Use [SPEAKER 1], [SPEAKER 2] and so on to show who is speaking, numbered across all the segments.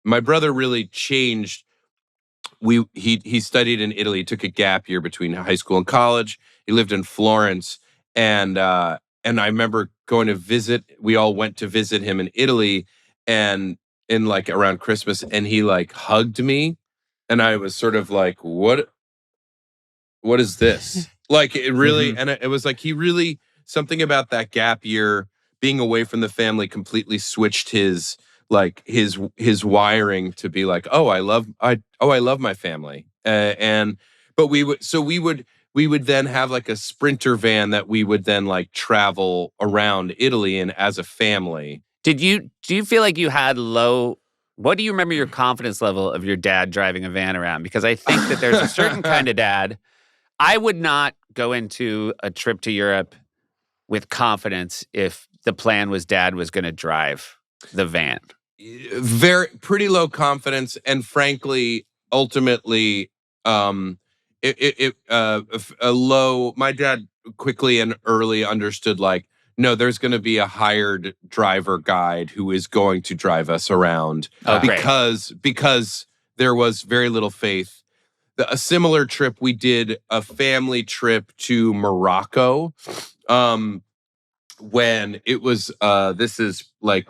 [SPEAKER 1] my brother really changed. He studied in Italy, took a gap year between high school and college. He lived in Florence, and I remember going to visit. We all went to visit him in Italy, and in like around Christmas, and he like hugged me, and I was sort of like, what is this? Like it really, and it was like he really, something about that gap year, being away from the family, completely switched his wiring to be like, I love my family, but we would then have like a Sprinter van that we would then like travel around Italy in as a family.
[SPEAKER 2] Do you feel like you had what do you remember your confidence level of your dad driving a van around? Because I think that there's a certain kind of dad. I would not go into a trip to Europe with confidence if the plan was dad was going to drive the van.
[SPEAKER 1] Pretty low confidence, and frankly, ultimately, a low. My dad quickly and early understood, like, no, there's going to be a hired driver guide who is going to drive us around, because there was very little faith. A similar trip, we did a family trip to Morocco, when it was this is like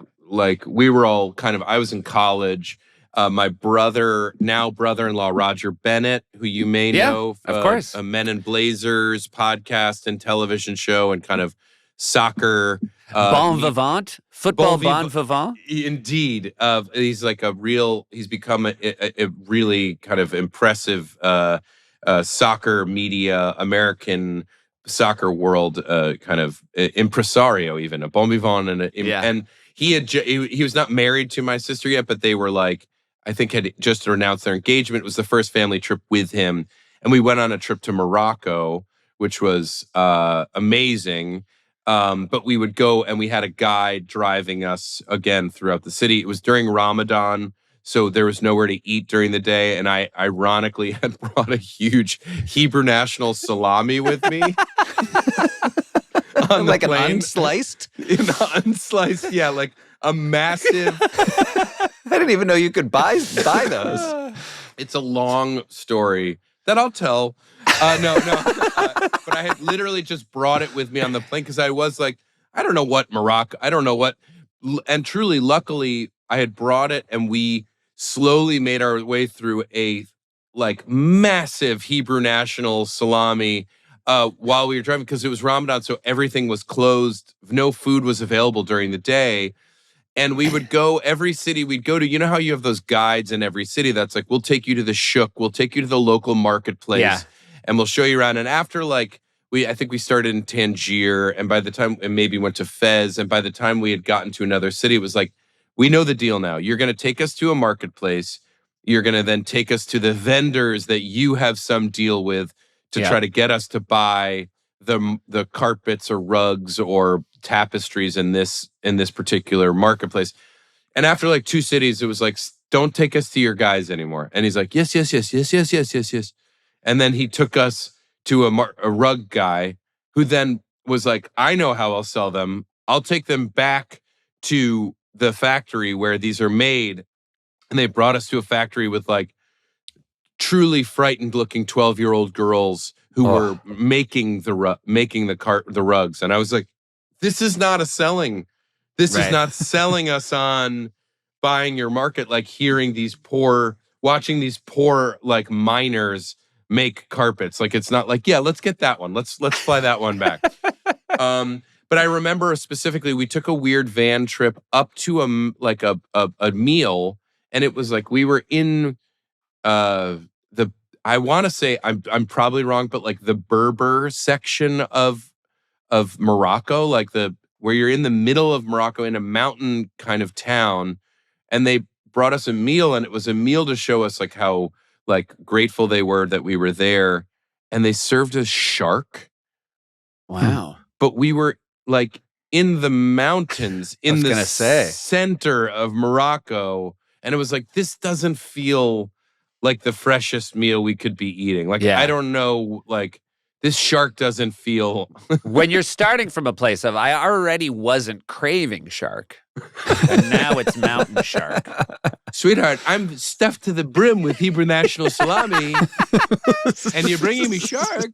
[SPEAKER 1] we were all kind of, I was in college. My brother-in-law Roger Bennett, who you may know,
[SPEAKER 2] of course,
[SPEAKER 1] a Men in Blazers podcast and television show, and kind of soccer
[SPEAKER 2] bon vivant, football bon vivant.
[SPEAKER 1] Indeed, he's like he's become a really kind of impressive soccer media, American soccer world kind of impresario, even a bon vivant, and he was not married to my sister yet, but they were like, I think had just announced their engagement. It was the first family trip with him, and we went on a trip to Morocco, which was amazing. But we would go, and we had a guide driving us again throughout the city. It was during Ramadan, so there was nowhere to eat during the day. And I ironically had brought a huge Hebrew National salami with me. On
[SPEAKER 3] like
[SPEAKER 1] the plane.
[SPEAKER 3] An unsliced?
[SPEAKER 1] Unsliced, yeah, like a massive.
[SPEAKER 3] I didn't even know you could buy those.
[SPEAKER 1] It's a long story that I'll tell. But I had literally just brought it with me on the plane because I was like, I don't know what Morocco, and truly, luckily, I had brought it, and we slowly made our way through a like massive Hebrew National salami while we were driving, because it was Ramadan, so everything was closed. No food was available during the day. And we would go, every city we'd go to, you know how you have those guides in every city that's like, we'll take you to the shuk, we'll take you to the local marketplace, and we'll show you around. And after I think we started in Tangier, and by the time, and maybe went to Fez, and by the time we had gotten to another city, it was like, we know the deal now. You're going to take us to a marketplace. You're going to then take us to the vendors that you have some deal with to try to get us to buy the carpets or rugs or tapestries in this particular marketplace. And after like 2 cities, it was like, don't take us to your guys anymore. And he's like, yes. And then he took us to a rug guy, who then was like, I know how I'll sell them. I'll take them back to the factory where these are made. And they brought us to a factory with like truly frightened looking 12-year-old girls who were making the rugs. And I was like, this is not selling us on buying your market, like watching these poor like miners make carpets. Like, it's not like, let's get that one. Let's fly that one back. But I remember specifically, we took a weird van trip up to a meal, and it was like we were in I want to say, I'm probably wrong, but like the Berber section of Morocco, like where you're in the middle of Morocco in a mountain kind of town, and they brought us a meal, and it was a meal to show us like how like grateful they were that we were there, and they served us shark.
[SPEAKER 2] Wow.
[SPEAKER 1] But we were like in the mountains in the center of Morocco, and it was like, this doesn't feel like the freshest meal we could be eating. Like, I don't know, like, this shark doesn't feel.
[SPEAKER 2] When you're starting from a place of, I already wasn't craving shark, and now it's mountain shark.
[SPEAKER 1] Sweetheart, I'm stuffed to the brim with Hebrew national salami, and you're bringing me shark.